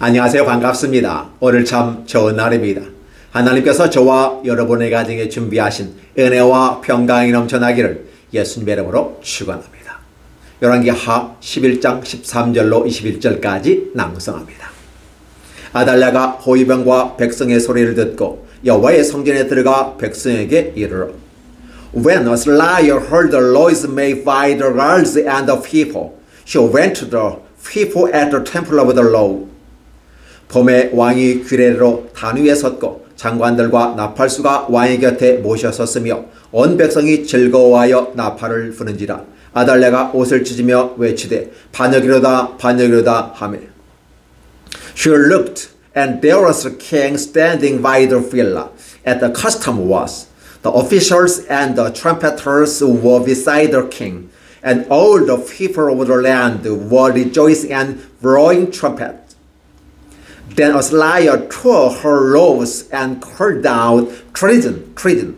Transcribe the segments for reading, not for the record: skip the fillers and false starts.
안녕하세요. 반갑습니다. 오늘 참 좋은 날입니다. 하나님께서 저와 여러분의 가정에 준비하신 은혜와 평강이 넘쳐나기를 예수님의 이름으로 축원합니다. 열왕기하 11장 13절로 21절까지 낭송합니다. 아달랴가 호위병과 백성의 소리를 듣고 여호와의 성전에 들어가 백성에게 이르러 When Athaliah heard the noise made by the guards and the people, she went to the people at the temple of the Lord. 봄에 왕이 규례로 단 위에 섰고 장관들과 나팔수가 왕의 곁에 모셔섰으며 온 백성이 즐거워하여 나팔을 부는지라. 아달랴가 옷을 찢으며 외치되 반역이로다 반역이로다 하며 She looked, and there was a king standing by the villa, as the custom was. The officials and the trumpeters were beside the king, and all the people of the land were rejoicing and blowing trumpets. Then Athaliah tore her robes and called out, Treason, treason.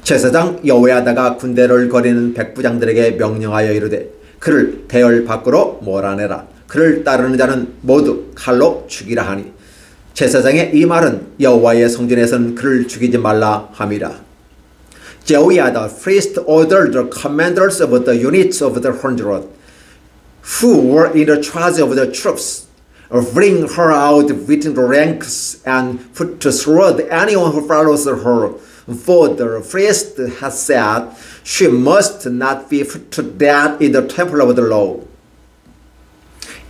제사장 여호야다가 군대를 거리는 백부장들에게 명령하여 이르되 그를 대열 밖으로 몰아내라. 그를 따르는 자는 모두 칼로 죽이라 하니 제사장의 이 말은 여호와의 성전에서는 그를 죽이지 말라 함이라. Jehoiada first ordered the commanders of the units of the 100 who were in the charge of the troops bring her out within the ranks and put to sword anyone who follows her. For the priest has said, she must not be put to death in the temple of the Lord.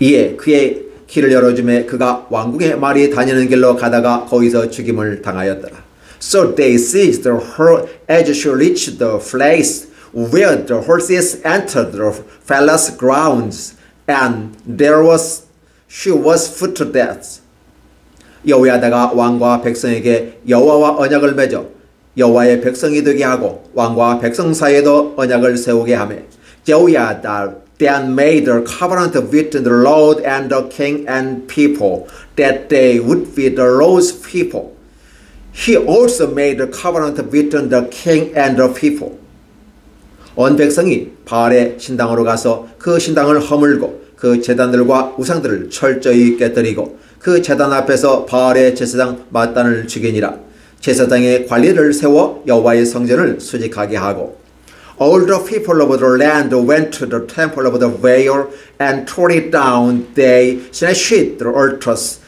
이에 그의 길을 열어주매 그가 왕궁의 말이 다니는 길로 가다가 거기서 죽임을 당하였더라. So they seized her as she reached the place where the horses entered the palace grounds, and she was put to death. 여호야다가 왕과 백성에게 여호와와 언약을 맺어 여호와의 백성이 되게 하고 왕과 백성 사이에도 언약을 세우게 하며 Jehoiada then made a covenant with the Lord and the king and people that they would be the Lord's people. He also made a covenant with the king and the people. 온 백성이 바알의 신당으로 가서 그 신당을 허물고 그 제단들과 우상들을 철저히 깨뜨리고 그 제단 앞에서 바알의 제사장 마단을 죽이니라. 제사장의 관리를 세워 여호와의 성전을 수직하게 하고 All the people of the land went to the temple of the Baal and tore it down. They smashed the altars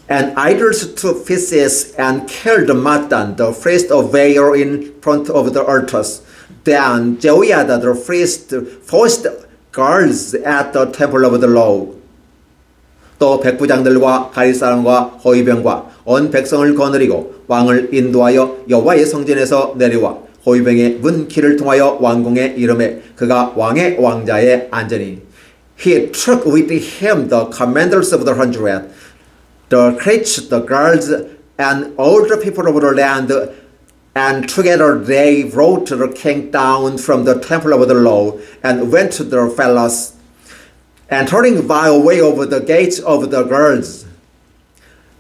and idols to pieces and killed Matan, the priest of Baal, in front of the altars. Then Jehoiada the priest forced guards at the temple of the Lord. 또 백부장들과 가리사람과 호위병과 온 백성을 거느리고 왕을 인도하여 여호와의 성전에서 내려와 호위병의 문 길을 통하여 왕궁에 이르매 그가 왕의 왕자에 앉으니 He took with him the commanders of the 100, the priests, the guards, and all the people of the land, and together they brought the king down from the temple of the Lord and went to the palace, and turning by a way over the gates of the guards.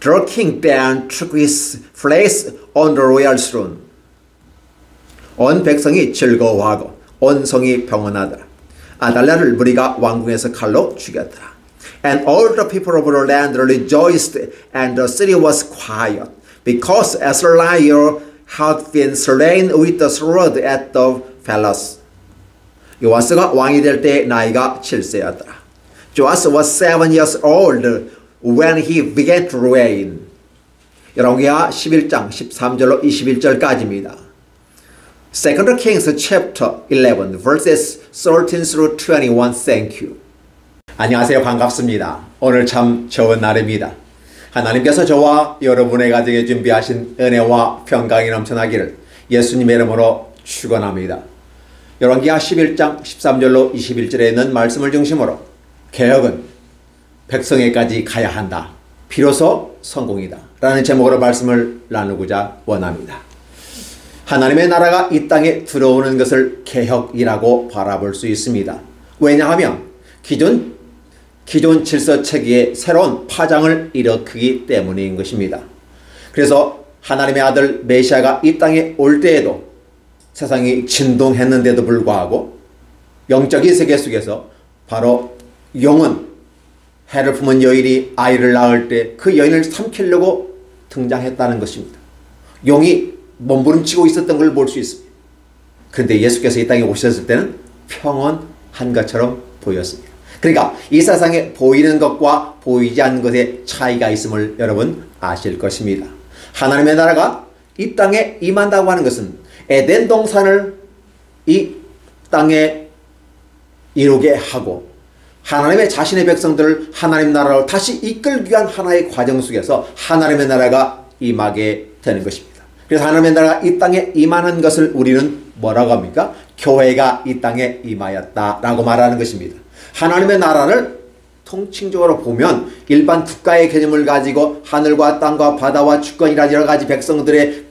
The king then took his place on the royal throne. 온 백성이 즐거워하고 온 성이 평온하더라. 아달랴를 무리가 왕궁에서 칼로 죽였더라. And all the people of the land rejoiced, and the city was quiet, because Athaliah had been slain with the sword at the palace. 요아스가 왕이 될 때 나이가 7세였더라. Joash was 7 years old when he began to reign. 열왕기하 11장 13절로 21절까지입니다. 2 Kings chapter 11 verses 13 through 21. Thank you. 안녕하세요. 반갑습니다. 오늘 참 좋은 날입니다. 하나님께서 저와 여러분의 가정에 준비하신 은혜와 평강이 넘쳐나기를 예수님의 이름으로 축원합니다. 열왕기하 11장 13절로 21절에 있는 말씀을 중심으로 개혁은 백성에까지 가야 한다. 비로소 성공이다. 라는 제목으로 말씀을 나누고자 원합니다. 하나님의 나라가 이 땅에 들어오는 것을 개혁이라고 바라볼 수 있습니다. 왜냐하면 기존 질서 체계의 새로운 파장을 일으키기 때문인 것입니다. 그래서 하나님의 아들 메시아가 이 땅에 올 때에도 세상이 진동했는데도 불구하고 영적인 세계 속에서 바로 영은 해를 품은 여인이 아이를 낳을 때 그 여인을 삼키려고 등장했다는 것입니다. 용이 몸부림치고 있었던 걸 볼 수 있습니다. 그런데 예수께서 이 땅에 오셨을 때는 평온한 것처럼 보였습니다. 그러니까 이 세상에 보이는 것과 보이지 않는 것의 차이가 있음을 여러분 아실 것입니다. 하나님의 나라가 이 땅에 임한다고 하는 것은 에덴 동산을 이 땅에 이루게 하고 하나님의 자신의 백성들을 하나님 나라로 다시 이끌기 위한 하나의 과정 속에서 하나님의 나라가 임하게 되는 것입니다. 그래서 하나님의 나라가 이 땅에 임하는 것을 우리는 뭐라고 합니까? 교회가 이 땅에 임하였다라고 말하는 것입니다. 하나님의 나라를 통칭적으로 보면 일반 국가의 개념을 가지고 하늘과 땅과 바다와 주권이라 여러 가지 백성들의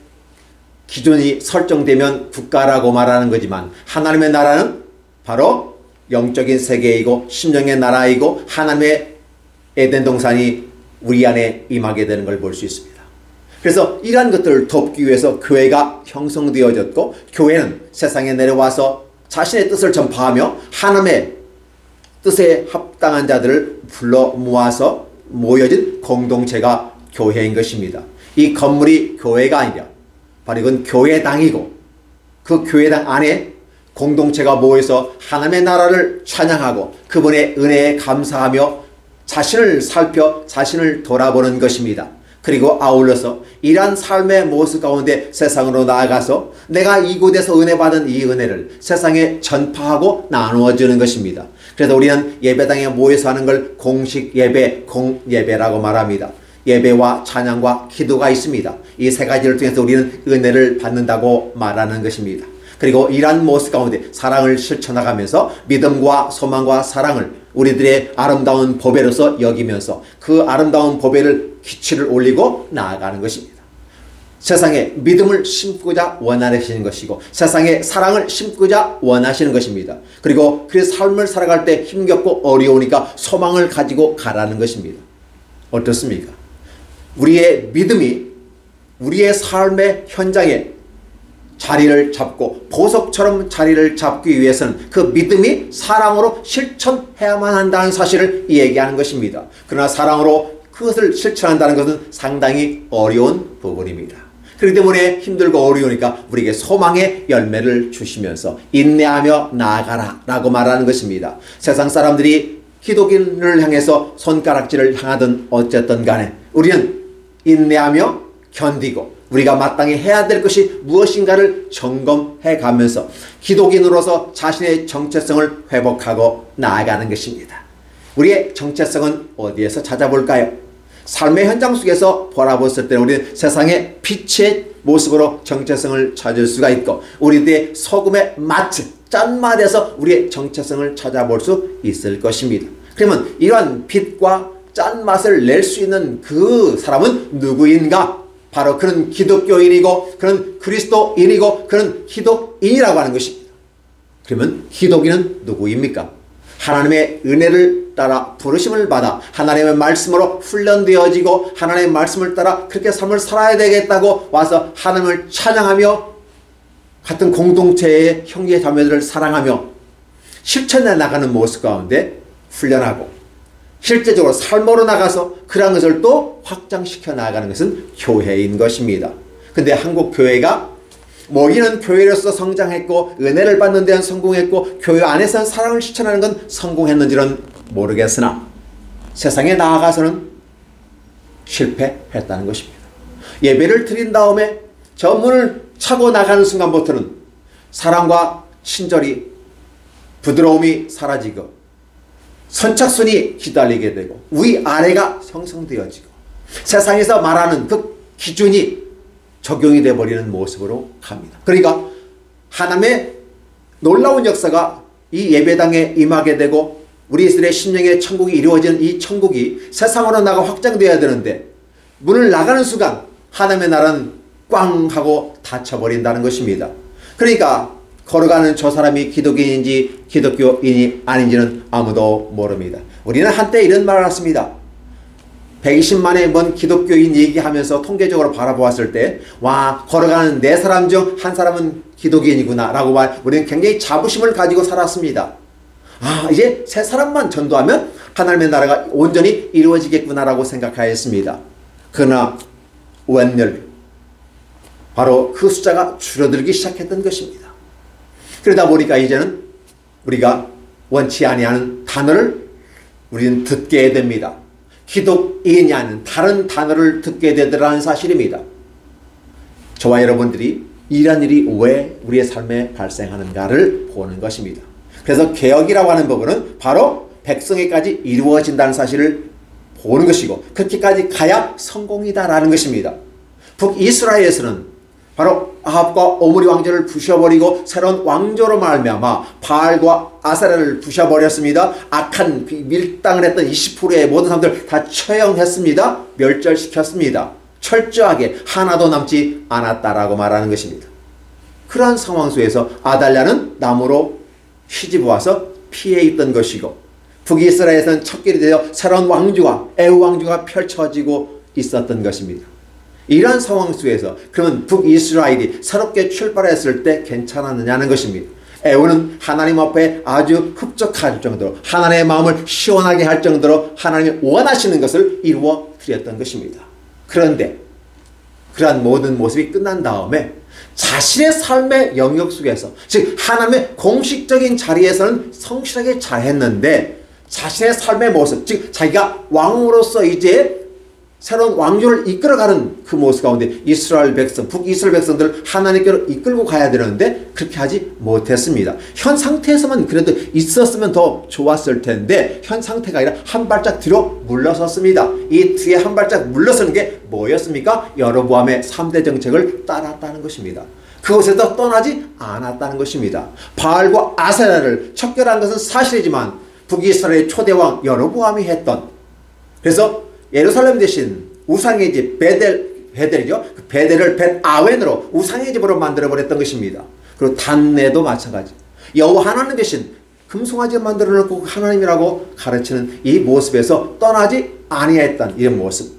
기준이 설정되면 국가라고 말하는 거지만 하나님의 나라는 바로 영적인 세계이고 심령의 나라이고 하나님의 에덴 동산이 우리 안에 임하게 되는 걸 볼 수 있습니다. 그래서 이러한 것들을 돕기 위해서 교회가 형성되어졌고 교회는 세상에 내려와서 자신의 뜻을 전파하며 하나님의 뜻에 합당한 자들을 불러 모아서 모여진 공동체가 교회인 것입니다. 이 건물이 교회가 아니라 바로 이건 교회당이고 그 교회당 안에 공동체가 모여서 하나님의 나라를 찬양하고 그분의 은혜에 감사하며 자신을 살펴 자신을 돌아보는 것입니다. 그리고 아울러서 이러한 삶의 모습 가운데 세상으로 나아가서 내가 이곳에서 은혜 받은 이 은혜를 세상에 전파하고 나누어 주는 것입니다. 그래서 우리는 예배당에 모여서 하는 걸 공식 예배, 공예배라고 말합니다. 예배와 찬양과 기도가 있습니다. 이 세 가지를 통해서 우리는 은혜를 받는다고 말하는 것입니다. 그리고 이러한 모습 가운데 사랑을 실천나가면서 믿음과 소망과 사랑을 우리들의 아름다운 보배로서 여기면서 그 아름다운 보배를 기치를 올리고 나아가는 것입니다. 세상에 믿음을 심고자 원하시는 것이고 세상에 사랑을 심고자 원하시는 것입니다. 그리고 그 삶을 살아갈 때 힘겹고 어려우니까 소망을 가지고 가라는 것입니다. 어떻습니까? 우리의 믿음이 우리의 삶의 현장에 자리를 잡고 보석처럼 자리를 잡기 위해서는 그 믿음이 사랑으로 실천해야만 한다는 사실을 얘기하는 것입니다. 그러나 사랑으로 그것을 실천한다는 것은 상당히 어려운 부분입니다. 그렇기 때문에 힘들고 어려우니까 우리에게 소망의 열매를 주시면서 인내하며 나아가라 라고 말하는 것입니다. 세상 사람들이 기독인을 향해서 손가락질을 향하든 어쨌든 간에 우리는 인내하며 견디고 우리가 마땅히 해야 될 것이 무엇인가를 점검해 가면서 기독인으로서 자신의 정체성을 회복하고 나아가는 것입니다. 우리의 정체성은 어디에서 찾아볼까요? 삶의 현장 속에서 바라봤을 때 우리는 세상의 빛의 모습으로 정체성을 찾을 수가 있고 우리들의 소금의 맛, 짠맛에서 우리의 정체성을 찾아볼 수 있을 것입니다. 그러면 이러한 빛과 짠맛을 낼 수 있는 그 사람은 누구인가? 바로 그는 기독교인이고 그는 그리스도인이고 그는 기독인이라고 하는 것입니다. 그러면 기독인은 누구입니까? 하나님의 은혜를 따라 부르심을 받아 하나님의 말씀으로 훈련되어지고 하나님의 말씀을 따라 그렇게 삶을 살아야 되겠다고 와서 하나님을 찬양하며 같은 공동체의 형제 자매들을 사랑하며 실천해 나가는 모습 가운데 훈련하고 실제적으로 삶으로 나가서 그런 것을 또 확장시켜 나가는 것은 교회인 것입니다. 근데 한국 교회가 모이는 교회로서 성장했고 은혜를 받는 데는 성공했고 교회 안에서는 사랑을 실천하는 건 성공했는지는 모르겠으나 세상에 나아가서는 실패했다는 것입니다. 예배를 드린 다음에 저 문을 차고 나가는 순간부터는 사랑과 친절이 부드러움이 사라지고 선착순이 기다리게 되고 위아래가 형성되어지고 세상에서 말하는 그 기준이 적용이 되어버리는 모습으로 갑니다. 그러니까 하나님의 놀라운 역사가 이 예배당에 임하게 되고 우리들의 심령의 천국이 이루어지는 이 천국이 세상으로 나가 확장되어야 되는데 문을 나가는 순간 하나님의 나라는 꽝 하고 닫혀버린다는 것입니다. 그러니까 걸어가는 저 사람이 기독인인지 기독교인이 아닌지는 아무도 모릅니다. 우리는 한때 이런 말을 했습니다. 120만의 뭔 기독교인 얘기하면서 통계적으로 바라보았을 때 와 걸어가는 4사람 중 한 사람은 기독인이구나 라고 우리는 굉장히 자부심을 가지고 살았습니다. 아 이제 3사람만 전도하면 하나님의 나라가 온전히 이루어지겠구나라고 생각하였습니다. 그러나 웬열 바로 그 숫자가 줄어들기 시작했던 것입니다. 그러다 보니까 이제는 우리가 원치 아니하는 단어를 우리는 듣게 됩니다. 기독인이 아닌 다른 단어를 듣게 되더라는 사실입니다. 저와 여러분들이 이런 일이 왜 우리의 삶에 발생하는가를 보는 것입니다. 그래서 개혁이라고 하는 부분은 바로 백성에까지 이루어진다는 사실을 보는 것이고 그렇게까지 가야 성공이다라는 것입니다. 북이스라엘에서는 바로 아합과 오므리 왕조를 부셔버리고 새로운 왕조로 말미암아 바알과 아세라를 부셔버렸습니다. 악한 밀당을 했던 20%의 모든 사람들 다 처형했습니다. 멸절시켰습니다. 철저하게 하나도 남지 않았다라고 말하는 것입니다. 그러한 상황 속에서 아달랴는 남으로 시집 와서 피해 있던 것이고 북이스라엘에서는 첫 길이 되어 새로운 왕조가 에우 왕조가 펼쳐지고 있었던 것입니다. 이러한 상황 속에서 그러면 북이스라엘이 새롭게 출발했을 때 괜찮았느냐는 것입니다. 에우는 하나님 앞에 아주 흡족할 정도로 하나님의 마음을 시원하게 할 정도로 하나님이 원하시는 것을 이루어 드렸던 것입니다. 그런데 그러한 모든 모습이 끝난 다음에 자신의 삶의 영역 속에서 즉 하나님의 공식적인 자리에서는 성실하게 잘했는데 자신의 삶의 모습 즉 자기가 왕으로서 이제 새로운 왕조를 이끌어가는 그 모습 가운데 이스라엘 백성, 북이스라엘 백성들을 하나님께로 이끌고 가야 되는데 그렇게 하지 못했습니다. 현 상태에서만 그래도 있었으면 더 좋았을 텐데 현 상태가 아니라 한 발짝 뒤로 물러섰습니다. 이 뒤에 한 발짝 물러서는 게 뭐였습니까? 여로보암의 3대 정책을 따랐다는 것입니다. 그곳에서 떠나지 않았다는 것입니다. 바알과 아세라를 척결한 것은 사실이지만 북이스라엘의 초대왕 여로보암이 했던 그래서 예루살렘 대신 우상의 집 베델이죠. 그 베델을 벳아웬으로 우상의 집으로 만들어버렸던 것입니다. 그리고 단내도 마찬가지. 여호와 하나님 대신 금송아지 만들어 놓고 하나님이라고 가르치는 이 모습에서 떠나지 아니했던 이런 모습.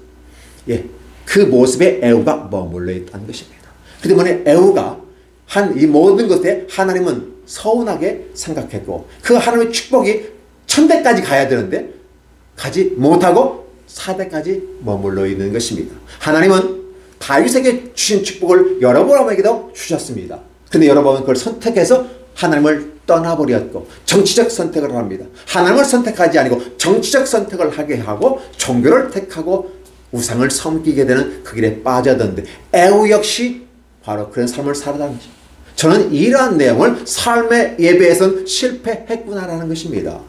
예, 그 모습에 에우가 머물러 있다는 것입니다. 그 때문에 에우가 한 이 모든 것에 하나님은 서운하게 생각했고 그 하나님의 축복이 천대까지 가야 되는데 가지 못하고 4대까지 머물러 있는 것입니다. 하나님은 다윗에게 주신 축복을 여로보암에게도 주셨습니다. 그런데 여로보암은 그걸 선택해서 하나님을 떠나버렸고 정치적 선택을 합니다. 하나님을 선택하지 아니고 정치적 선택을 하게 하고 종교를 택하고 우상을 섬기게 되는 그 길에 빠져드는데 에우 역시 바로 그런 삶을 살아가는 거죠. 저는 이러한 내용을 삶의 예배에선 실패했구나라는 것입니다.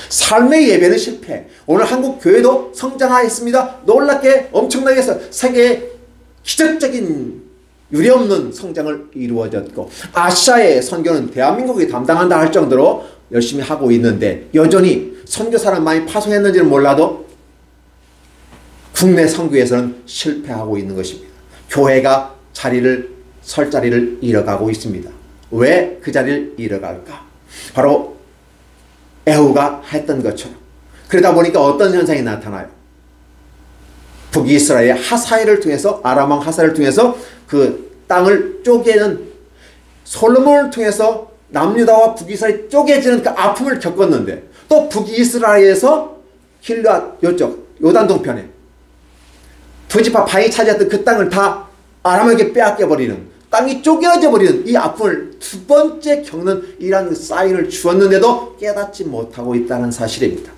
삶의 예배는 실패. 오늘 한국 교회도 성장하였습니다. 놀랍게 엄청나게 해서 세계에 기적적인 유례없는 성장을 이루어졌고 아시아의 선교는 대한민국이 담당한다 할 정도로 열심히 하고 있는데 여전히 선교사를 많이 파송했는지는 몰라도 국내 선교에서는 실패하고 있는 것입니다. 교회가 설 자리를 잃어가고 있습니다. 왜 그 자리를 잃어갈까? 바로 에후가 했던 것처럼. 그러다 보니까 어떤 현상이 나타나요? 북이스라엘의 하사엘을 통해서 아람왕 하사엘을 통해서 그 땅을 쪼개는 솔로몬을 통해서 남유다와 북이스라엘이 쪼개지는 그 아픔을 겪었는데 또 북이스라엘에서 길앗 요쪽 요단 동편에 부지파 바이 차지했던 그 땅을 다 아람에게 빼앗겨버리는 땅이 쪼개져 버리는 이 아픔을 두 번째 겪는 이러한 사인을 주었는데도 깨닫지 못하고 있다는 사실입니다.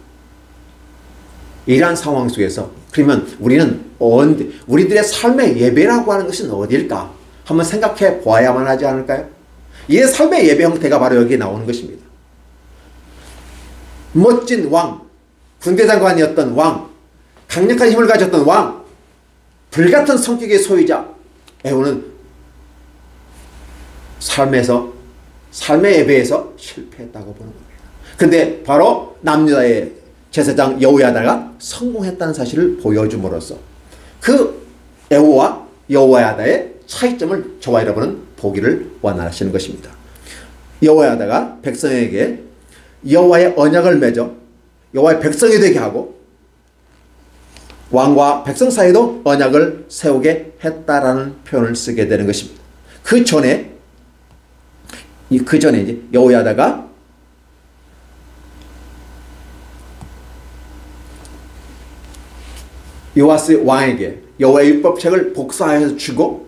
이러한 상황 속에서 그러면 우리는 우리들의 삶의 예배라고 하는 것은 어디일까? 한번 생각해 보아야만 하지 않을까요? 이 삶의 예배 형태가 바로 여기에 나오는 것입니다. 멋진 왕, 군대장관이었던 왕, 강력한 힘을 가졌던 왕, 불같은 성격의 소유자 에후는 삶의 예배에서 실패했다고 보는 겁니다. 근데 바로 남유다의 제사장 여호야다가 성공했다는 사실을 보여줌으로써 그 에후와 여호야다의 차이점을 저와 여러분은 보기를 원하시는 것입니다. 여호야다가 백성에게 여호와의 언약을 맺어 여호와의 백성이 되게 하고 왕과 백성 사이에도 언약을 세우게 했다라는 표현을 쓰게 되는 것입니다. 그 전에 이제 여호야다가 요아스 왕에게 여호와의 율법책을 복사해서 주고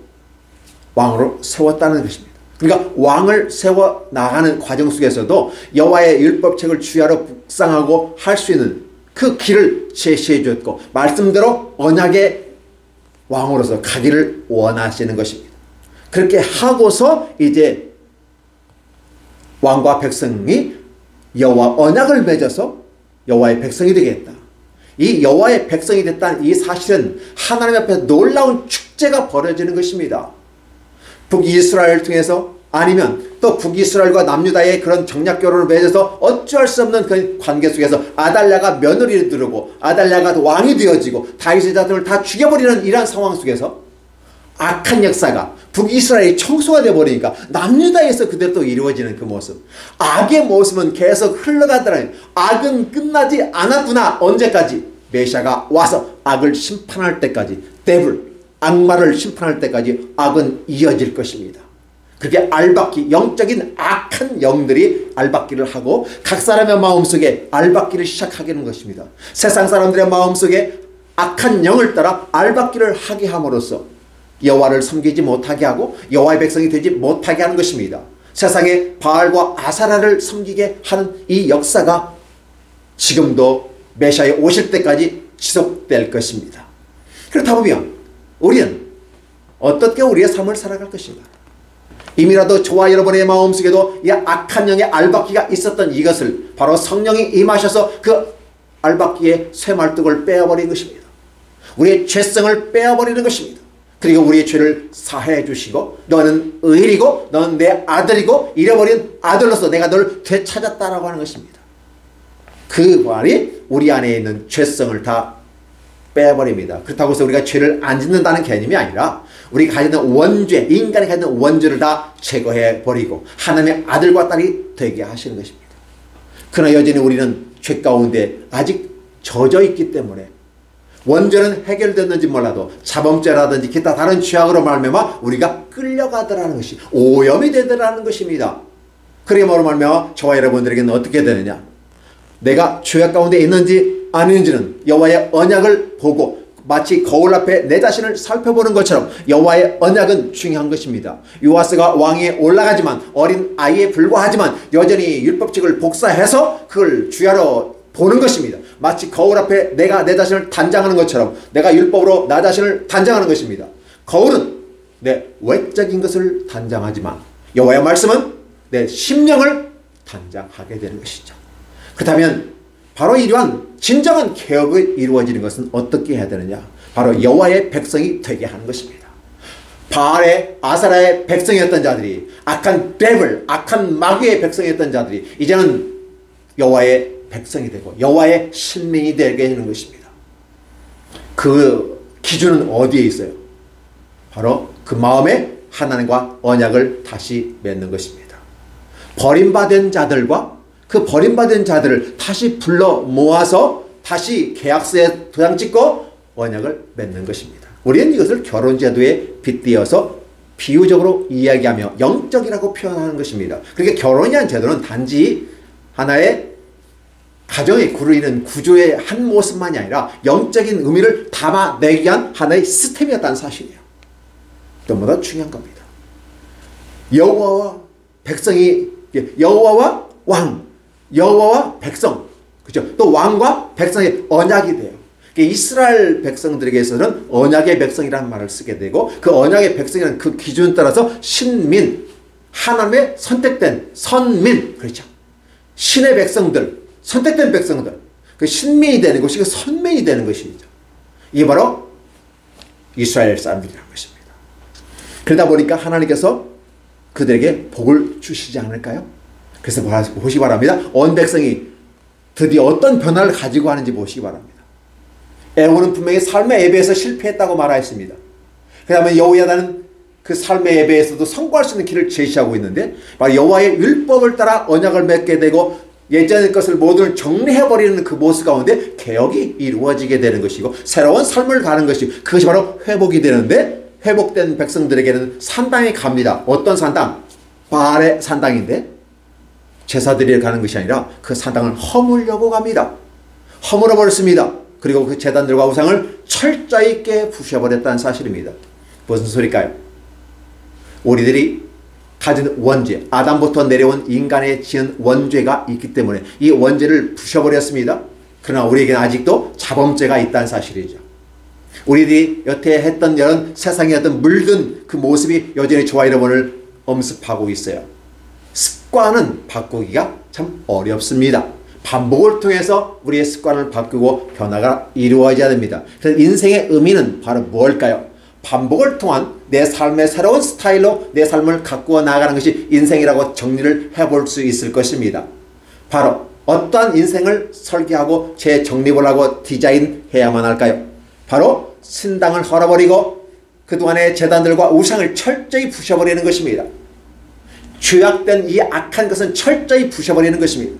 왕으로 세웠다는 것입니다. 그러니까 왕을 세워 나가는 과정 속에서도 여호와의 율법책을 주야로 묵상하고 할 수 있는 그 길을 제시해 주었고 말씀대로 언약의 왕으로서 가기를 원하시는 것입니다. 그렇게 하고서 이제 왕과 백성이 여호와 언약을 맺어서 여호와의 백성이 되겠다. 이 여호와의 백성이 됐다는 이 사실은 하나님 앞에 놀라운 축제가 벌어지는 것입니다. 북이스라엘을 통해서 아니면 또 북이스라엘과 남유다의 그런 정략 결혼을 맺어서 어찌할 수 없는 그 관계 속에서 아달랴가 며느리를 두르고 아달랴가 왕이 되어지고 다윗의 자손을 다 죽여버리는 이러한 상황 속에서 악한 역사가 북이스라엘이 청소가 되어버리니까 남유다에서 그대로 또 이루어지는 그 모습, 악의 모습은 계속 흘러가더라니 악은 끝나지 않았구나. 언제까지? 메시아가 와서 악을 심판할 때까지, 데블 악마를 심판할 때까지 악은 이어질 것입니다. 그게 알박기, 영적인 악한 영들이 알박기를 하고 각 사람의 마음속에 알박기를 시작하게 하는 것입니다. 세상 사람들의 마음속에 악한 영을 따라 알박기를 하게 함으로써 여호와를 섬기지 못하게 하고 여호와의 백성이 되지 못하게 하는 것입니다. 세상에 바알과 아사라를 섬기게 하는 이 역사가 지금도 메시아에 오실 때까지 지속될 것입니다. 그렇다 보면 우리는 어떻게 우리의 삶을 살아갈 것인가? 이미라도 저와 여러분의 마음속에도 이 악한 영의 알박기가 있었던 이것을 바로 성령이 임하셔서 그 알박기의 쇠말뚝을 빼어버린 것입니다. 우리의 죄성을 빼어버리는 것입니다. 그리고 우리의 죄를 사해 주시고 너는 의인이고 너는 내 아들이고 잃어버린 아들로서 내가 너를 되찾았다라고 하는 것입니다. 그 말이 우리 안에 있는 죄성을 다 빼버립니다. 그렇다고 해서 우리가 죄를 안 짓는다는 개념이 아니라 우리가 가지는 원죄, 인간이 가지는 원죄를 다 제거해 버리고 하나님의 아들과 딸이 되게 하시는 것입니다. 그러나 여전히 우리는 죄 가운데 아직 젖어 있기 때문에 원죄는 해결됐는지 몰라도 자범죄라든지 기타 다른 죄악으로 말미암아 우리가 끌려가더라는 것이 오염이 되더라는 것입니다. 그러므로 말미암아 저와 여러분들에게는 어떻게 되느냐? 내가 죄악 가운데 있는지 아닌지는 여호와의 언약을 보고 마치 거울 앞에 내 자신을 살펴보는 것처럼 여호와의 언약은 중요한 것입니다. 요아스가 왕위에 올라가지만 어린 아이에 불과하지만 여전히 율법책을 복사해서 그걸 주야로 보는 것입니다. 마치 거울 앞에 내가 내 자신을 단장하는 것처럼 내가 율법으로 나 자신을 단장하는 것입니다. 거울은 내 외적인 것을 단장하지만 여호와의 말씀은 내 심령을 단장하게 되는 것이죠. 그렇다면 바로 이러한 진정한 개혁이 이루어지는 것은 어떻게 해야 되느냐? 바로 여호와의 백성이 되게 하는 것입니다. 바알의 아사라의 백성이었던 자들이 악한 데블, 악한 마귀의 백성이었던 자들이 이제는 여호와의 백성이 되고 여호와의 신민이 되게 하는 것입니다. 그 기준은 어디에 있어요? 바로 그 마음에 하나님과 언약을 다시 맺는 것입니다. 버림받은 자들과 그 버림받은 자들을 다시 불러 모아서 다시 계약서에 도장 찍고 언약을 맺는 것입니다. 우리는 이것을 결혼제도에 빗대어서 비유적으로 이야기하며 영적이라고 표현하는 것입니다. 그러니까 결혼이라는 제도는 단지 하나의 가정의 구르이는 구조의 한 모습만이 아니라 영적인 의미를 담아내기 위한 하나의 시스템이었다는 사실이에요. 너무나 중요한 겁니다. 여호와와 백성이, 여호와와 왕, 여호와와 백성, 그렇죠? 또 왕과 백성의 언약이 돼요. 이스라엘 백성들에게서는 언약의 백성이라는 말을 쓰게 되고 그 언약의 백성이라는 그 기준에 따라서 신민, 하나님의 선택된 선민, 그렇죠? 신의 백성들, 선택된 백성들, 그 신민이 되는 것이 그 선민이 되는 것이죠. 이게 바로 이스라엘 사람들이라는 것입니다. 그러다 보니까 하나님께서 그들에게 복을 주시지 않을까요? 그래서 보시기 바랍니다. 온 백성이 드디어 어떤 변화를 가지고 하는지 보시기 바랍니다. 애굽은 분명히 삶의 예배에서 실패했다고 말하였습니다. 그 다음에 여호야다는 그 삶의 예배에서도 성공할 수 있는 길을 제시하고 있는데 바로 여호와의 율법을 따라 언약을 맺게 되고 예전의 것을 모두 정리해버리는 그 모습 가운데 개혁이 이루어지게 되는 것이고 새로운 삶을 가는 것이고 그것이 바로 회복이 되는데 회복된 백성들에게는 산당이 갑니다. 어떤 산당? 바알의 산당인데 제사드리러 가는 것이 아니라 그 산당을 허물려고 갑니다. 허물어 버렸습니다. 그리고 그 제단들과 우상을 철저히 깨부셔버렸다는 사실입니다. 무슨 소리일까요? 우리들이 가진 원죄, 아담부터 내려온 인간의 지은 원죄가 있기 때문에 이 원죄를 부셔버렸습니다. 그러나 우리에게는 아직도 자범죄가 있다는 사실이죠. 우리들이 여태 했던 이런 세상의 어떤 물든 그 모습이 여전히 저와 여러분을 엄습하고 있어요. 습관은 바꾸기가 참 어렵습니다. 반복을 통해서 우리의 습관을 바꾸고 변화가 이루어져야 됩니다. 그래서 인생의 의미는 바로 무엇일까요? 반복을 통한 내 삶의 새로운 스타일로 내 삶을 가꾸어 나가는 것이 인생이라고 정리를 해볼 수 있을 것입니다. 바로 어떠한 인생을 설계하고 재정립을 하고 디자인해야만 할까요? 바로 신당을 헐어버리고 그동안의 제단들과 우상을 철저히 부셔버리는 것입니다. 죄악된 이 악한 것은 철저히 부셔버리는 것입니다.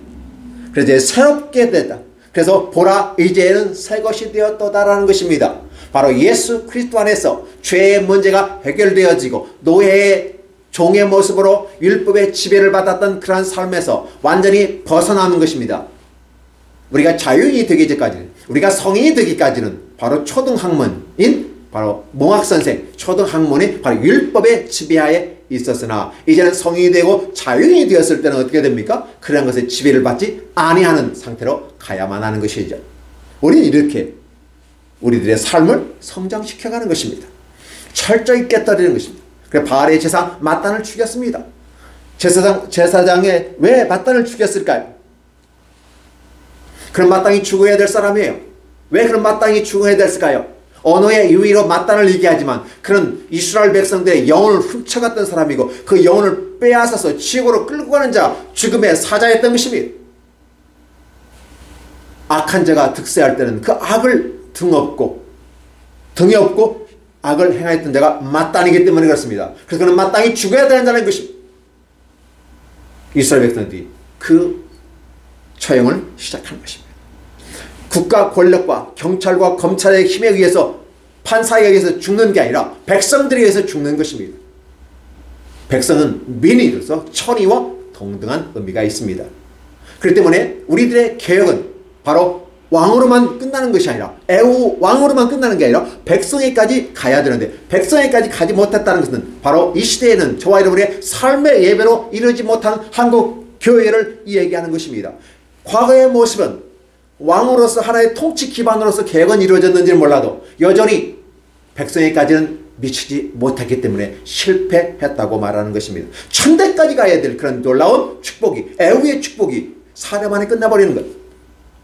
그래서 이제 새롭게 되다. 그래서 보라 이제는 새 것이 되었도다라는 것입니다. 바로 예수 그리스도 안에서 죄의 문제가 해결되어지고 노예의 종의 모습으로 율법의 지배를 받았던 그러한 삶에서 완전히 벗어나는 것입니다. 우리가 자유인이 되기 전까지는, 우리가 성인이 되기까지는 바로 초등학문인 바로 몽학선생 초등학문이 바로 율법의 지배하에 있었으나 이제는 성인이 되고 자유인이 되었을 때는 어떻게 됩니까? 그런 것에 지배를 받지 아니하는 상태로 가야만 하는 것이죠. 우리는 이렇게 우리들의 삶을 성장시켜가는 것입니다. 철저히 깨뜨리는 것입니다. 그래서 바알의 제사 맏단을 죽였습니다. 제사장에 왜 맏단을 죽였을까요? 그런 마땅히 죽어야 될 사람이에요. 왜 그런 마땅히 죽어야 됐을까요? 언어의 유의로 마땅을 얘기하지만 그런 이스라엘 백성들의 영혼을 훔쳐갔던 사람이고 그 영혼을 빼앗아서 지옥으로 끌고 가는 자, 죽음의 사자였던 것입니다. 악한 자가 득세할 때는 그 악을 등에 업고 악을 행하였던 자가 마땅이기 때문에 그렇습니다. 그래서 그는 마땅히 죽어야 된다는 것입니다. 이스라엘 백성들이 그 처형을 시작한 것입니다. 국가 권력과 경찰과 검찰의 힘에 의해서 판사에 의해서 죽는 게 아니라 백성들에 의해서 죽는 것입니다. 백성은 민의로서 천의와 동등한 의미가 있습니다. 그렇기 때문에 우리들의 개혁은 바로 왕으로만 끝나는 것이 아니라 애우 왕으로만 끝나는 게 아니라 백성에까지 가야 되는데 백성에까지 가지 못했다는 것은 바로 이 시대에는 저와 여러분의 삶의 예배로 이르지 못한 한국 교회를 얘기하는 것입니다. 과거의 모습은 왕으로서 하나의 통치 기반으로서 개혁은 이루어졌는지는 몰라도 여전히 백성에까지는 미치지 못했기 때문에 실패했다고 말하는 것입니다. 천대까지 가야 될 그런 놀라운 축복이, 애후의 축복이 4년 만에 끝나버리는 것,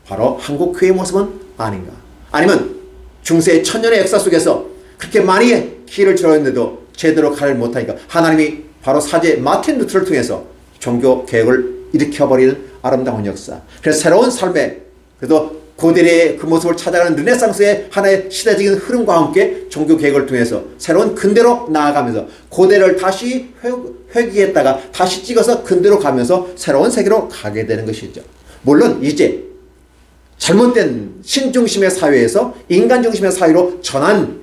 바로 한국 교회의 모습은 아닌가. 아니면 중세 천년의 역사 속에서 그렇게 많이 길을 들었는데도 제대로 가를 못하니까 하나님이 바로 사제 마틴 루터를 통해서 종교 개혁을 일으켜버리는 아름다운 역사. 그래서 새로운 삶에, 그래도 고대의 그 모습을 찾아가는 르네상스의 하나의 시대적인 흐름과 함께 종교 개혁을 통해서 새로운 근대로 나아가면서 고대를 다시 회귀했다가 다시 찍어서 근대로 가면서 새로운 세계로 가게 되는 것이죠. 물론 이제 잘못된 신중심의 사회에서 인간중심의 사회로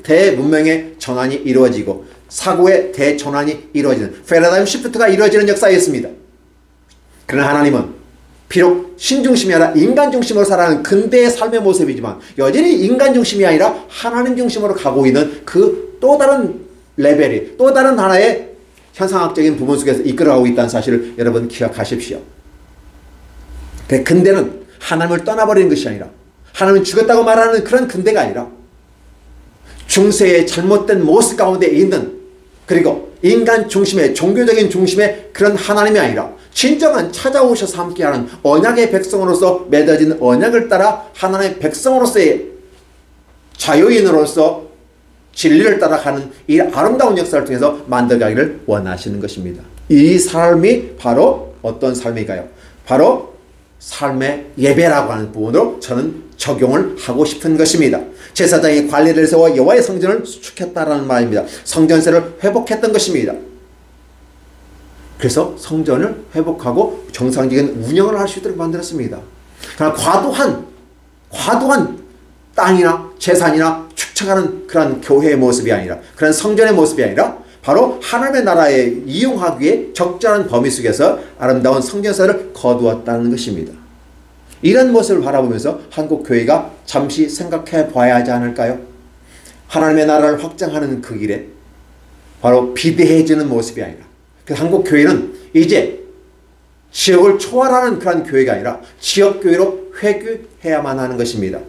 대문명의 전환이 이루어지고 사고의 대전환이 이루어지는 패러다임 시프트가 이루어지는 역사였습니다. 그러나 하나님은 비록 신중심이 아니라 인간중심으로 살아가는 근대의 삶의 모습이지만 여전히 인간중심이 아니라 하나님 중심으로 가고 있는 그 또 다른 레벨이, 또 다른 하나의 현상학적인 부분 속에서 이끌어가고 있다는 사실을 여러분 기억하십시오. 근대는 하나님을 떠나버리는 것이 아니라 하나님은 죽었다고 말하는 그런 근대가 아니라 중세의 잘못된 모습 가운데 있는, 그리고 인간 중심의 종교적인 중심의 그런 하나님이 아니라 진정한 찾아오셔서 함께하는 언약의 백성으로서 맺어진 언약을 따라 하나님의 백성으로서의 자유인으로서 진리를 따라가는 이 아름다운 역사를 통해서 만들어가기를 원하시는 것입니다. 이 삶이 바로 어떤 삶일까요? 바로 삶의 예배라고 하는 부분으로 저는 적용을 하고 싶은 것입니다. 제사장이 관리를 세워 여호와의 성전을 수축했다라는 말입니다. 성전세를 회복했던 것입니다. 그래서 성전을 회복하고 정상적인 운영을 할 수 있도록 만들었습니다. 그러나 과도한 땅이나 재산이나 축적하는 그런 교회의 모습이 아니라, 그런 성전의 모습이 아니라 바로 하나님의 나라에 이용하기 위해 적절한 범위 속에서 아름다운 성전세를 거두었다는 것입니다. 이런 모습을 바라보면서 한국 교회가 잠시 생각해 봐야 하지 않을까요? 하나님의 나라를 확장하는 그 길에 바로 비대해지는 모습이 아니라, 그래서 한국 교회는 이제 지역을 초월하는 그런 교회가 아니라 지역교회로 회귀해야만 하는 것입니다.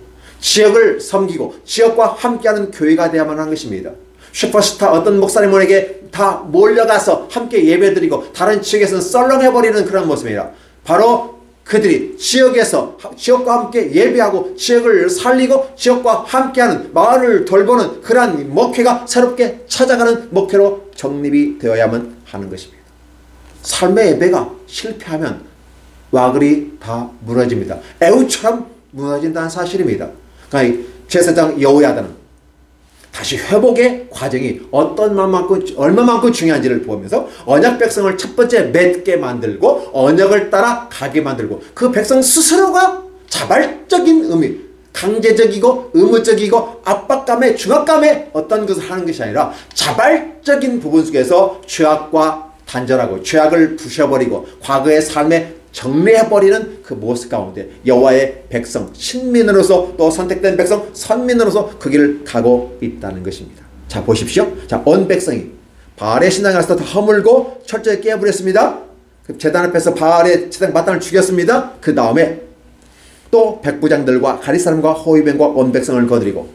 지역을 섬기고 지역과 함께하는 교회가 되어야만 하는 것입니다. 슈퍼스타 어떤 목사님에게 다 몰려가서 함께 예배드리고 다른 지역에서는 썰렁해버리는 그런 모습이라, 바로 그들이 지역에서 지역과 함께 예배하고 지역을 살리고 지역과 함께하는, 마을을 돌보는 그러한 목회가 새롭게 찾아가는 목회로 정립이 되어야만 하는 것입니다. 삶의 예배가 실패하면 와글이 다 무너집니다. 애우처럼 무너진다는 사실입니다. 그러니까 제사장 여호야다는 다시 회복의 과정이 얼마만큼 중요한지를 보면서 언약 백성을 첫 번째 맺게 만들고 언약을 따라 가게 만들고, 그 백성 스스로가 자발적인 의미, 강제적이고 의무적이고 압박감에 중압감에 어떤 것을 하는 것이 아니라 자발적인 부분 속에서 죄악과 단절하고 죄악을 부셔버리고 과거의 삶에 정리해버리는 그 모습 가운데 여호와의 백성, 신민으로서 또 선택된 백성, 선민으로서 그 길을 가고 있다는 것입니다. 자, 보십시오. 자, 온 백성이 바알의 신당에 가서 다 허물고 철저히 깨부렸습니다. 그 제단 앞에서 바알의 제단 마땅을 죽였습니다. 그 다음에 또 백부장들과 가리사람과 호위병과 온 백성을 거느리고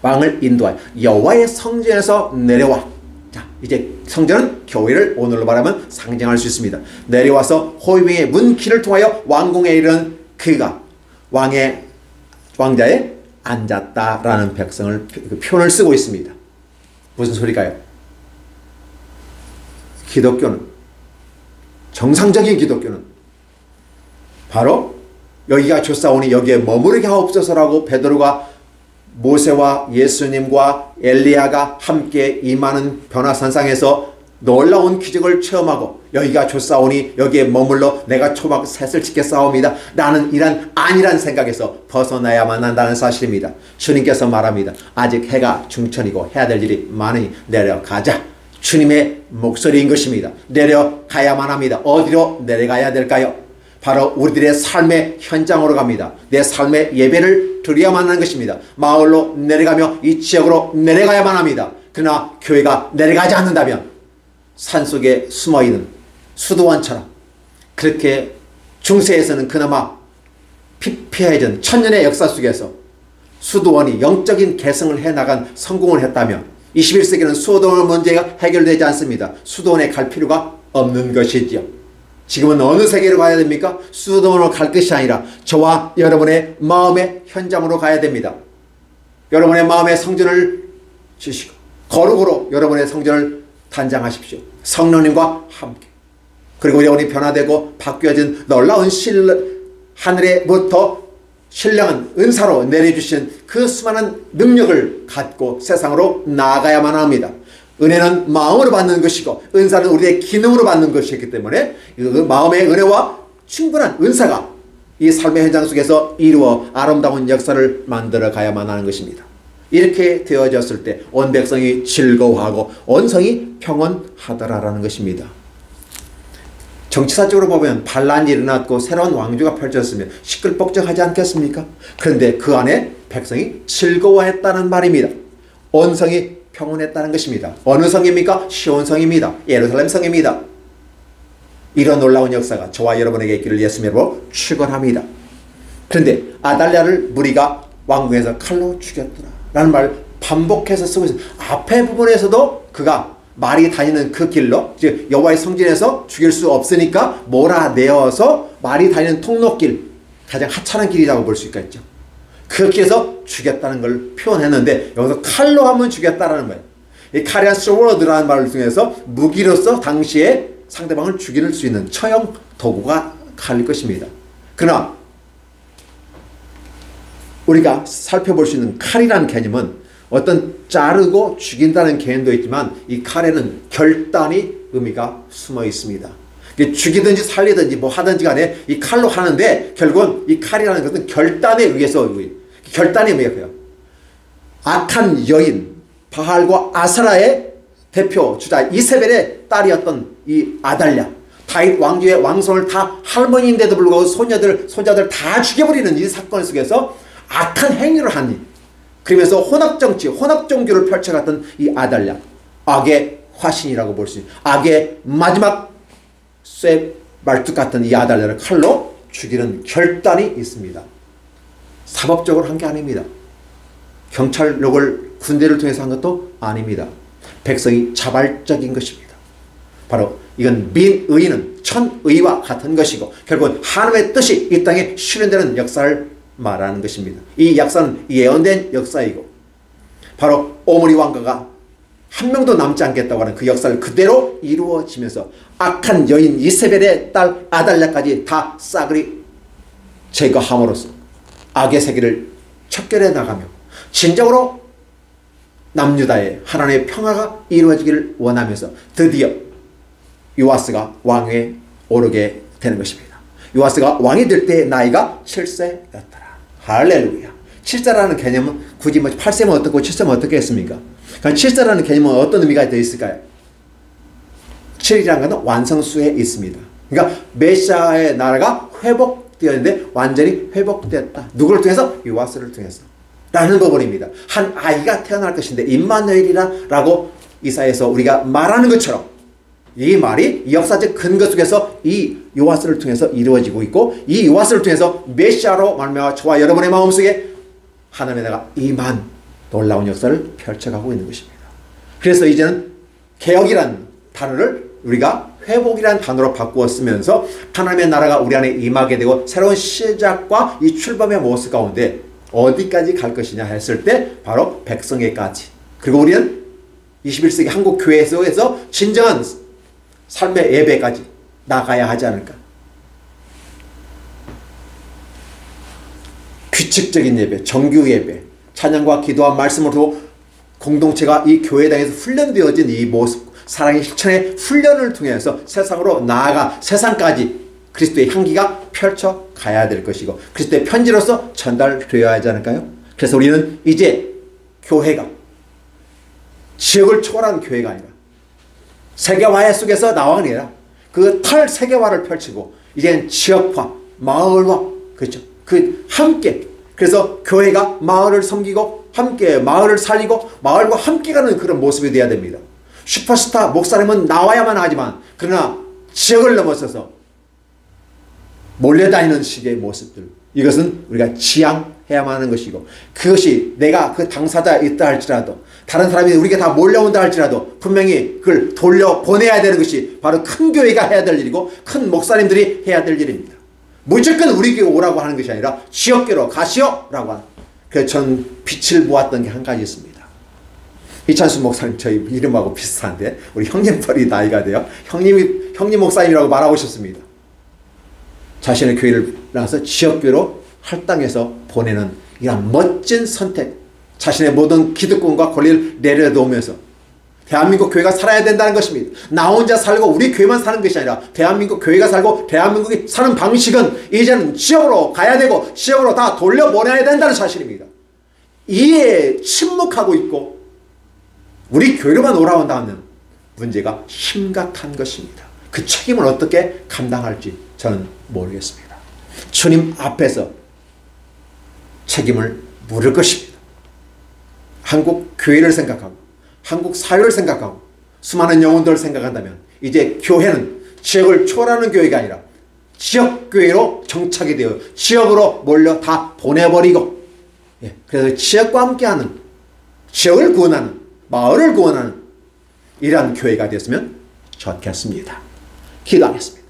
왕을 인도하여 여호와의 성전에서 내려와. 자, 이제 성전은 교회를 오늘로 말하면 상징할 수 있습니다. 내려와서 호위병의 문길을 통하여 왕궁에 이르는 그가 왕자에 앉았다라는 백성을 표현을 쓰고 있습니다. 무슨 소리가요? 기독교는, 정상적인 기독교는 바로 여기가 좋사오니 여기에 머무르게 하옵소서라고 베드로가 모세와 예수님과 엘리야가 함께 임하는 변화산상에서 놀라운 기적을 체험하고 여기가 좋사오니 여기에 머물러 내가 초막 셋을 지켰사옵니다. 나는 이란 아니란 생각에서 벗어나야만 한다는 사실입니다. 주님께서 말합니다. 아직 해가 중천이고 해야 될 일이 많으니 내려가자. 주님의 목소리인 것입니다. 내려가야만 합니다. 어디로 내려가야 될까요? 바로 우리들의 삶의 현장으로 갑니다. 내 삶의 예배를 드려야만 하는 것입니다. 마을로 내려가며 이 지역으로 내려가야만 합니다. 그러나 교회가 내려가지 않는다면 산속에 숨어있는 수도원처럼, 그렇게 중세에서는 그나마 피폐해진 천년의 역사 속에서 수도원이 영적인 개성을 해나간 성공을 했다면 21세기는 수도원 문제가 해결되지 않습니다. 수도원에 갈 필요가 없는 것이지요. 지금은 어느 세계로 가야 됩니까? 수도원으로 갈 것이 아니라 저와 여러분의 마음의 현장으로 가야 됩니다. 여러분의 마음의 성전을 주시고 거룩으로 여러분의 성전을 단장하십시오. 성령님과 함께. 그리고 영혼이 변화되고 바뀌어진 놀라운 하늘에부터 신령한 은사로 내려주신 그 수많은 능력을 갖고 세상으로 나아가야만 합니다. 은혜는 마음으로 받는 것이고 은사는 우리의 기능으로 받는 것이기 때문에 그 마음의 은혜와 충분한 은사가 이 삶의 현장 속에서 이루어 아름다운 역사를 만들어 가야만 하는 것입니다. 이렇게 되어졌을 때 온 백성이 즐거워하고 온 성이 평온하더라라는 것입니다. 정치사적으로 보면 반란이 일어났고 새로운 왕조가 펼쳐졌으면 시끌벅적하지 않겠습니까? 그런데 그 안에 백성이 즐거워했다는 말입니다. 온 성이 평온했다는 것입니다. 어느 성입니까? 시온 성입니다. 예루살렘 성입니다. 이런 놀라운 역사가 저와 여러분에게 있기를 예수님으로 축원합니다. 그런데 아달랴를 무리가 왕궁에서 칼로 죽였더라 라는 말을 반복해서 쓰고 있습니다. 앞에 부분에서도 그가 말이 다니는 그 길로, 즉 여호와의 성전에서 죽일 수 없으니까 몰아내어서 말이 다니는 통로길, 가장 하찮은 길이라고 볼 수 있겠죠. 그 길에서 죽였다는 걸 표현했는데 여기서 칼로 한번 죽였다라는 거예요. 이 칼이란 스워드라는 말을 통해서 무기로서 당시에 상대방을 죽일 수 있는 처형 도구가 칼일 것입니다. 그러나 우리가 살펴볼 수 있는 칼이라는 개념은 어떤 자르고 죽인다는 개념도 있지만 이 칼에는 결단이 의미가 숨어 있습니다. 죽이든지 살리든지 뭐 하든지 간에 이 칼로 하는데 결국은 이 칼이라는 것은 결단에 의해서 결단의 의미예요. 악한 여인 바알과 아사라의 대표 주자 이세벨의 딸이었던 이 아달랴, 다윗 왕조의 왕손을 다 할머니인데도 불구하고 손자들 다 죽여버리는 이 사건 속에서 악한 행위를 하니, 그러면서 혼합정치, 혼합종교를 펼쳐갔던 이 아달랴, 악의 화신이라고 볼 수 있는, 악의 마지막 쇠 말뚝 같은 이 아달랴를 칼로 죽이는 결단이 있습니다. 사법적으로 한 게 아닙니다. 경찰력을, 군대를 통해서 한 것도 아닙니다. 백성이 자발적인 것입니다. 바로 이건 민의는 천의와 같은 것이고 결국은 하나님의 뜻이 이 땅에 실현되는 역사를 말하는 것입니다. 이 역사는 예언된 역사이고 바로 오므리 왕가가 한 명도 남지 않겠다고 하는 그 역사를 그대로 이루어지면서 악한 여인 이세벨의 딸 아달랴까지 다 싸그리 제거함으로써 악의 세계를 척결해 나가며 진정으로 남유다의 하나님의 평화가 이루어지기를 원하면서 드디어 요아스가 왕위에 오르게 되는 것입니다. 요아스가 왕이 될 때 나이가 7세였더라. 할렐루야. 7세라는 개념은 굳이 8세면 어떻고 7세면 어떻게 했습니까? 그러니까 7세라는 개념은 어떤 의미가 되어 있을까요? 7이라는 것은 완성수에 있습니다. 그러니까 메시아의 나라가 회복되었는데 완전히 회복되었다. 누구를 통해서? 요아스를 통해서. 라는 부분입니다. 한 아이가 태어날 것인데 임마누엘이라고 이사야에서 우리가 말하는 것처럼 이 말이 역사적 근거 속에서 이 요아스를 통해서 이루어지고 있고 이 요아스를 통해서 메시아로 말미암아 저와 여러분의 마음속에 하나님의 나라가 임한 놀라운 역사를 펼쳐가고 있는 것입니다. 그래서 이제는 개혁이라는 단어를 우리가 회복이라는 단어로 바꾸어 쓰면서 하나님의 나라가 우리 안에 임하게 되고 새로운 시작과 이 출범의 모습 가운데 어디까지 갈 것이냐 했을 때 바로 백성에까지, 그리고 우리는 21세기 한국 교회 속에서 진정한 삶의 예배까지 나가야 하지 않을까. 규칙적인 예배, 정규 예배, 찬양과 기도와 말씀으로 공동체가 이 교회당에서 훈련되어진 이 모습, 사랑의 실천의 훈련을 통해서 세상으로 나아가 세상까지 그리스도의 향기가 펼쳐가야 될 것이고 그리스도의 편지로서 전달되어야 하지 않을까요? 그래서 우리는 이제 교회가 지역을 초월한 교회가 아니라 세계화의 속에서 나와가 아니라 그 탈세계화를 펼치고 이제는 지역화, 마을화, 그렇죠? 그 함께, 그래서 교회가 마을을 섬기고 함께 마을을 살리고 마을과 함께 가는 그런 모습이 되어야 됩니다. 슈퍼스타 목사님은 나와야만 하지만 그러나 지역을 넘어서서 몰려다니는 식의 모습들, 이것은 우리가 지향해야만 하는 것이고 그것이 내가 그 당사자가 있다 할지라도 다른 사람이 우리가 다 몰려온다 할지라도 분명히 그걸 돌려보내야 되는 것이 바로 큰 교회가 해야 될 일이고 큰 목사님들이 해야 될 일입니다. 무조건 우리 교회 오라고 하는 것이 아니라 지역교로 가시오라고 하는. 그래서 저는 빛을 보았던 게 한 가지 있습니다. 이찬수 목사님 저희 이름하고 비슷한데 우리 형님뻘이 나이가 돼요. 형님 목사님이라고 말하고 싶습니다. 자신의 교회를 나가서 지역교회로 할당해서 보내는 이런 멋진 선택, 자신의 모든 기득권과 권리를 내려놓으면서 대한민국 교회가 살아야 된다는 것입니다. 나 혼자 살고 우리 교회만 사는 것이 아니라 대한민국 교회가 살고 대한민국이 사는 방식은 이제는 지역으로 가야 되고 지역으로 다 돌려보내야 된다는 사실입니다. 이에 침묵하고 있고 우리 교회로만 오라온다면 문제가 심각한 것입니다. 그 책임을 어떻게 감당할지 저는 모르겠습니다. 주님 앞에서 책임을 물을 것입니다. 한국 교회를 생각하고 한국 사회를 생각하고 수많은 영혼들을 생각한다면 이제 교회는 지역을 초월하는 교회가 아니라 지역교회로 정착이 되어 지역으로 몰려 다 보내버리고 그래서 지역과 함께하는, 지역을 구원하는, 마을을 구원하는 이러한 교회가 되었으면 좋겠습니다. 기도하겠습니다.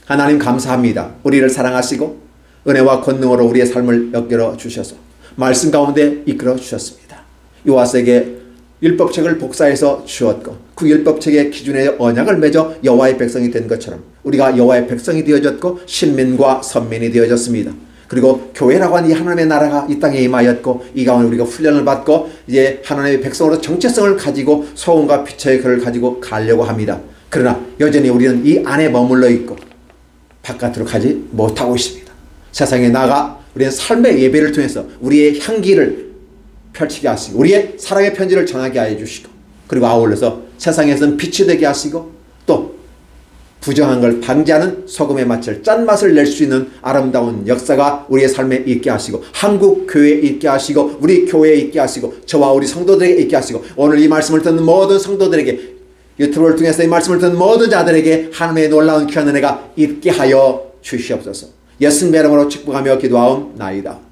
하나님 감사합니다. 우리를 사랑하시고 은혜와 권능으로 우리의 삶을 엮여 주셔서 말씀 가운데 이끌어 주셨습니다. 요아스에게 율법책을 복사해서 주었고 그 율법책의 기준의 언약을 맺어 여호와의 백성이 된 것처럼 우리가 여호와의 백성이 되어졌고 신민과 선민이 되어졌습니다. 그리고 교회라고 하는 이 하나님의 나라가 이 땅에 임하였고 이 가운데 우리가 훈련을 받고 이제 하나님의 백성으로 정체성을 가지고 소원과 빛의 글을 가지고 가려고 합니다. 그러나 여전히 우리는 이 안에 머물러 있고 바깥으로 가지 못하고 있습니다. 세상에 나가 우리는 삶의 예배를 통해서 우리의 향기를 펼치게 하시고 우리의 사랑의 편지를 전하게 하여 주시고 그리고 아울러서 세상에서는 빛이 되게 하시고 또 부정한 걸 방지하는 소금의 맛을 짠맛을 낼 수 있는 아름다운 역사가 우리의 삶에 있게 하시고 한국 교회에 있게 하시고 우리 교회에 있게 하시고 저와 우리 성도들에게 있게 하시고 오늘 이 말씀을 듣는 모든 성도들에게 유튜브를 통해서 이 말씀을 듣는 모든 자들에게 하나님의 놀라운 귀한 은혜가 있게 하여 주시옵소서. 예수님의 이름으로 축복하며 기도하옵나이다.